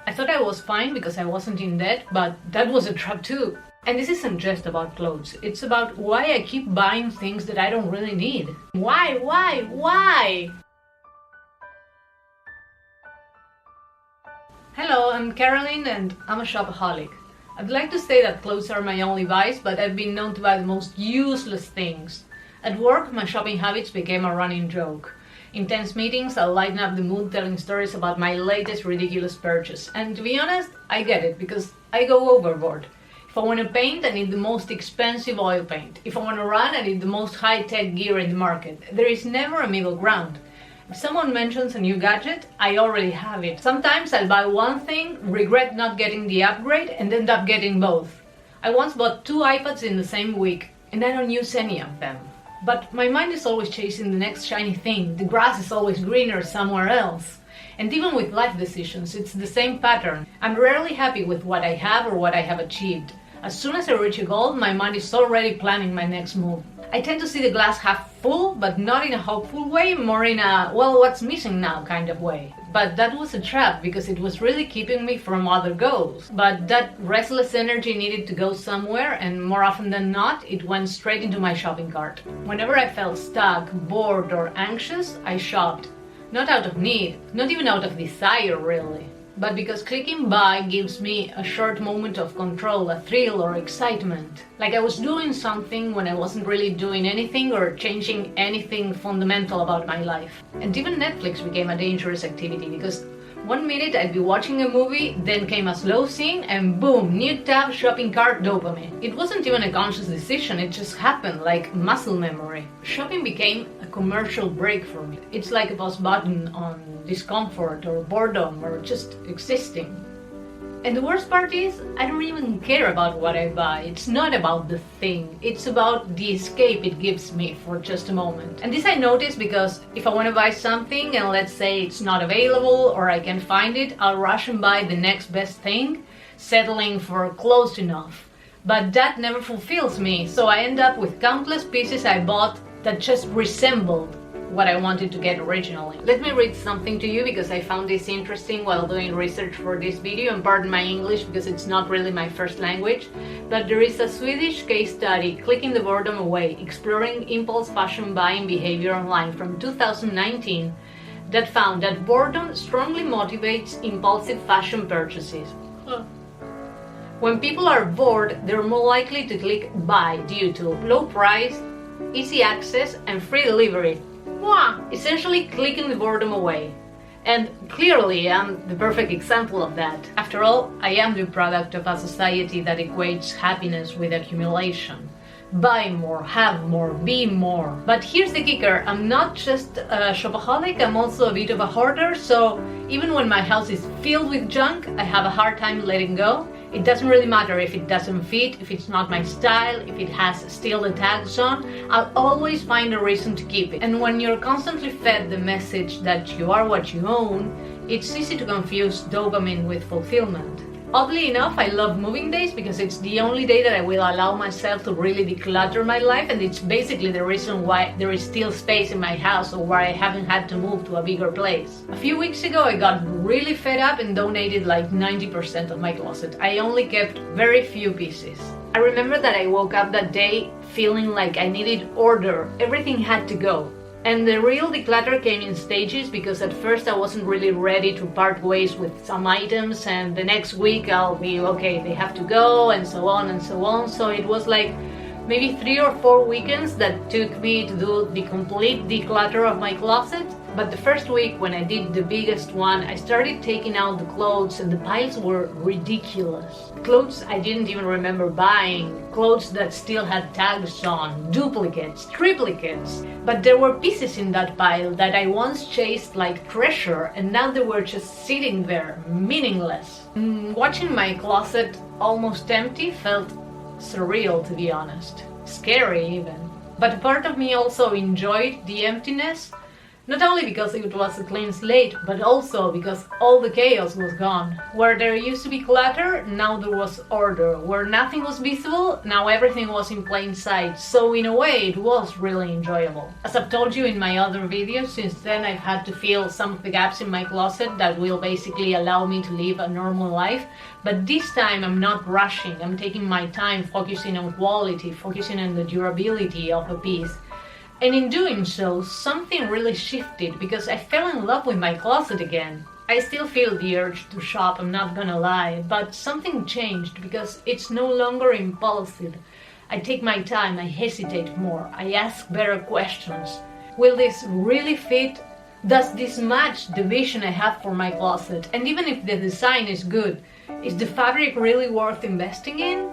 I thought I was fine because I wasn't in debt, but that was a trap too. And this isn't just about clothes, it's about why I keep buying things that I don't really need. Why? Hello, I'm Carolyn and I'm a shopaholic. I'd like to say that clothes are my only vice, but I've been known to buy the most useless things. At work, my shopping habits became a running joke. In tense meetings, I'll lighten up the mood telling stories about my latest ridiculous purchase. And to be honest, I get it, because I go overboard. If I want to paint, I need the most expensive oil paint. If I want to run, I need the most high-tech gear in the market. There is never a middle ground. If someone mentions a new gadget, I already have it. Sometimes I'll buy one thing, regret not getting the upgrade, and end up getting both. I once bought 2 iPads in the same week, and I don't use any of them. But my mind is always chasing the next shiny thing. The grass is always greener somewhere else. And even with life decisions, it's the same pattern. I'm rarely happy with what I have or what I have achieved. As soon as I reach a goal, my mind is already planning my next move. I tend to see the glass half full, but not in a hopeful way, more in a, well, what's missing now kind of way. But that was a trap, because it was really keeping me from other goals. But that restless energy needed to go somewhere, and more often than not, it went straight into my shopping cart. Whenever I felt stuck, bored, or anxious, I shopped. Not out of need, not even out of desire, really. But because clicking buy gives me a short moment of control, a thrill or excitement. Like I was doing something when I wasn't really doing anything or changing anything fundamental about my life. And even Netflix became a dangerous activity, because one minute I'd be watching a movie, then came a slow scene, and boom, new tab, shopping cart, dopamine. It wasn't even a conscious decision, it just happened, like muscle memory. Shopping became a commercial break for me. It's like a pause button on discomfort or boredom or just existing. And the worst part is, I don't even care about what I buy. It's not about the thing, it's about the escape it gives me for just a moment. And this I notice because if I want to buy something and let's say it's not available or I can find it, I'll rush and buy the next best thing, settling for close enough. But that never fulfills me, so I end up with countless pieces I bought that just resembled what I wanted to get originally. Let me read something to you because I found this interesting while doing research for this video, and pardon my English because it's not really my first language, but there is a Swedish case study, Clicking the Boredom Away, Exploring Impulse Fashion Buying Behavior Online, from 2019, that found that boredom strongly motivates impulsive fashion purchases. When people are bored, they're more likely to click buy due to low price, easy access, and free delivery. Essentially clicking the boredom away. And clearly I'm the perfect example of that. After all, I am the product of a society that equates happiness with accumulation. Buy more, have more, be more. But here's the kicker, I'm not just a shopaholic, I'm also a bit of a hoarder, so even when my house is filled with junk, I have a hard time letting go. It doesn't really matter if it doesn't fit, if it's not my style, if it has still the tags on, I'll always find a reason to keep it. And when you're constantly fed the message that you are what you own, it's easy to confuse dopamine with fulfillment. Oddly enough, I love moving days because it's the only day that I will allow myself to really declutter my life, and it's basically the reason why there is still space in my house or why I haven't had to move to a bigger place. A few weeks ago I got really fed up and donated like 90% of my closet. I only kept very few pieces. I remember that I woke up that day feeling like I needed order, everything had to go. And the real declutter came in stages, because at first I wasn't really ready to part ways with some items, and the next week I'll be okay, they have to go, and so on and so on. So it was like maybe 3 or 4 weekends that took me to do the complete declutter of my closet. But the first week, when I did the biggest one, I started taking out the clothes, and the piles were ridiculous. Clothes I didn't even remember buying, clothes that still had tags on, duplicates, triplicates. But there were pieces in that pile that I once chased like treasure, and now they were just sitting there, meaningless. Watching my closet almost empty felt surreal, to be honest. Scary even. But part of me also enjoyed the emptiness, Not only because it was a clean slate, but also because all the chaos was gone. Where there used to be clutter, now there was order. Where nothing was visible, now everything was in plain sight. So in a way, it was really enjoyable. As I've told you in my other videos, since then I've had to fill some of the gaps in my closet that will basically allow me to live a normal life. But this time I'm not rushing. I'm taking my time, focusing on quality, focusing on the durability of a piece. And in doing so, something really shifted because I fell in love with my closet again. I still feel the urge to shop, I'm not gonna lie, but something changed because it's no longer impulsive. I take my time, I hesitate more, I ask better questions. Will this really fit? Does this match the vision I have for my closet? And even if the design is good, is the fabric really worth investing in?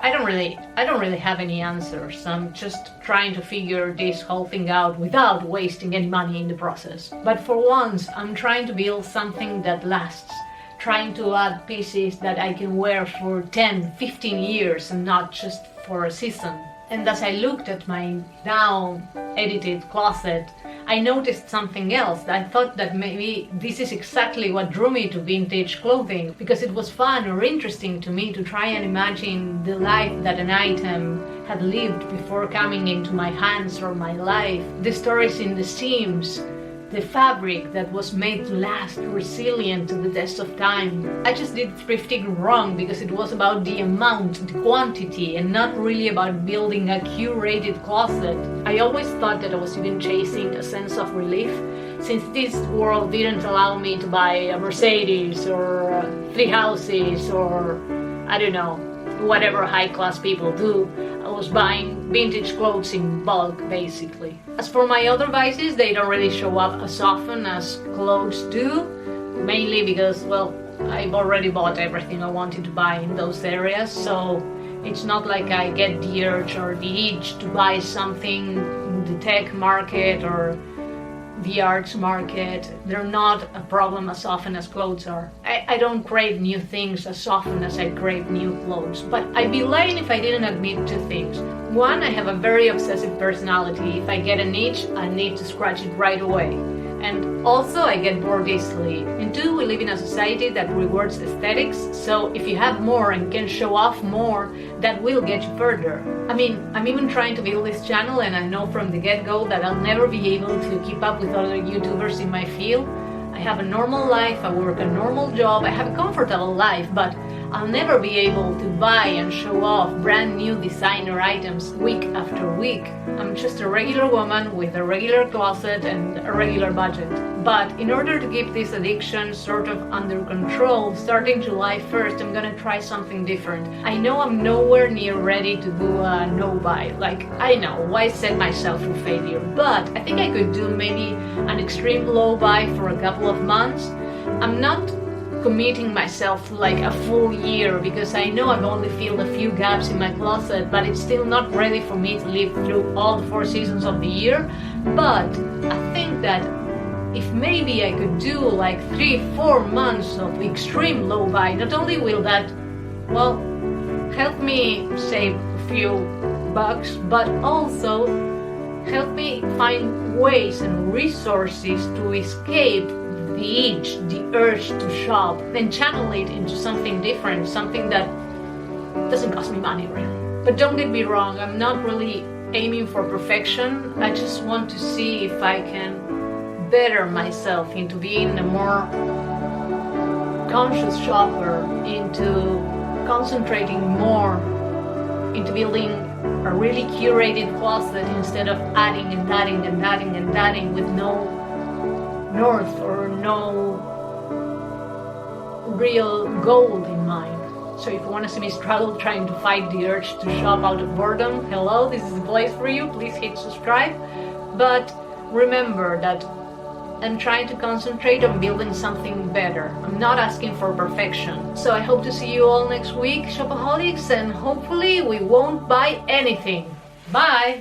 I don't really have any answers. I'm just trying to figure this whole thing out without wasting any money in the process. But for once, I'm trying to build something that lasts, trying to add pieces that I can wear for 10, 15 years and not just for a season. And as I looked at my now edited closet, I noticed something else. I thought that maybe this is exactly what drew me to vintage clothing, because it was fun or interesting to me to try and imagine the life that an item had lived before coming into my hands or my life, the stories in the seams, the fabric that was made to last, resilient to the test of time. I just did thrifting wrong because it was about the amount, the quantity, and not really about building a curated closet. I always thought that I was even chasing a sense of relief, since this world didn't allow me to buy a Mercedes or 3 houses or, I don't know, whatever high-class people do. I was buying vintage clothes in bulk, basically. As for my other vices, they don't really show up as often as clothes do, mainly because, well, I've already bought everything I wanted to buy in those areas, so it's not like I get the urge or the itch to buy something in the tech market or the arts market. They're not a problem as often as clothes are. I don't crave new things as often as I crave new clothes, but I'd be lying if I didn't admit 2 things. One, I have a very obsessive personality. If I get an itch, I need to scratch it right away. And also, I get bored easily. And 2, we live in a society that rewards aesthetics, so if you have more and can show off more, that will get you further. I mean, I'm even trying to build this channel, and I know from the get-go that I'll never be able to keep up with other YouTubers in my field. I have a normal life, I work a normal job, I have a comfortable life, but I'll never be able to buy and show off brand new designer items week after week. I'm just a regular woman with a regular closet and a regular budget. But in order to keep this addiction sort of under control, starting July 1st, I'm gonna try something different. I know I'm nowhere near ready to do a no-buy. Like, I know, why set myself for failure? But I think I could do maybe an extreme low buy for a couple of months. I'm not committing myself to like a full year because I know I've only filled a few gaps in my closet, but it's still not ready for me to live through all the 4 seasons of the year. But I think that if maybe I could do like 3-4 months of extreme low buy, not only will that, well, help me save a few bucks, but also help me find ways and resources to escape the itch, the urge to shop, and channel it into something different, something that doesn't cost me money really. But don't get me wrong, I'm not really aiming for perfection. I just want to see if I can better myself into being a more conscious shopper, into concentrating more, into building a really curated closet instead of adding and adding and adding and adding with no north or no real goal in mind. So if you want to see me struggle trying to fight the urge to shop out of boredom, hello, this is the place for you. Please hit subscribe. But remember that I'm trying to concentrate on building something better. I'm not asking for perfection. So I hope to see you all next week, shopaholics, and hopefully we won't buy anything. Bye!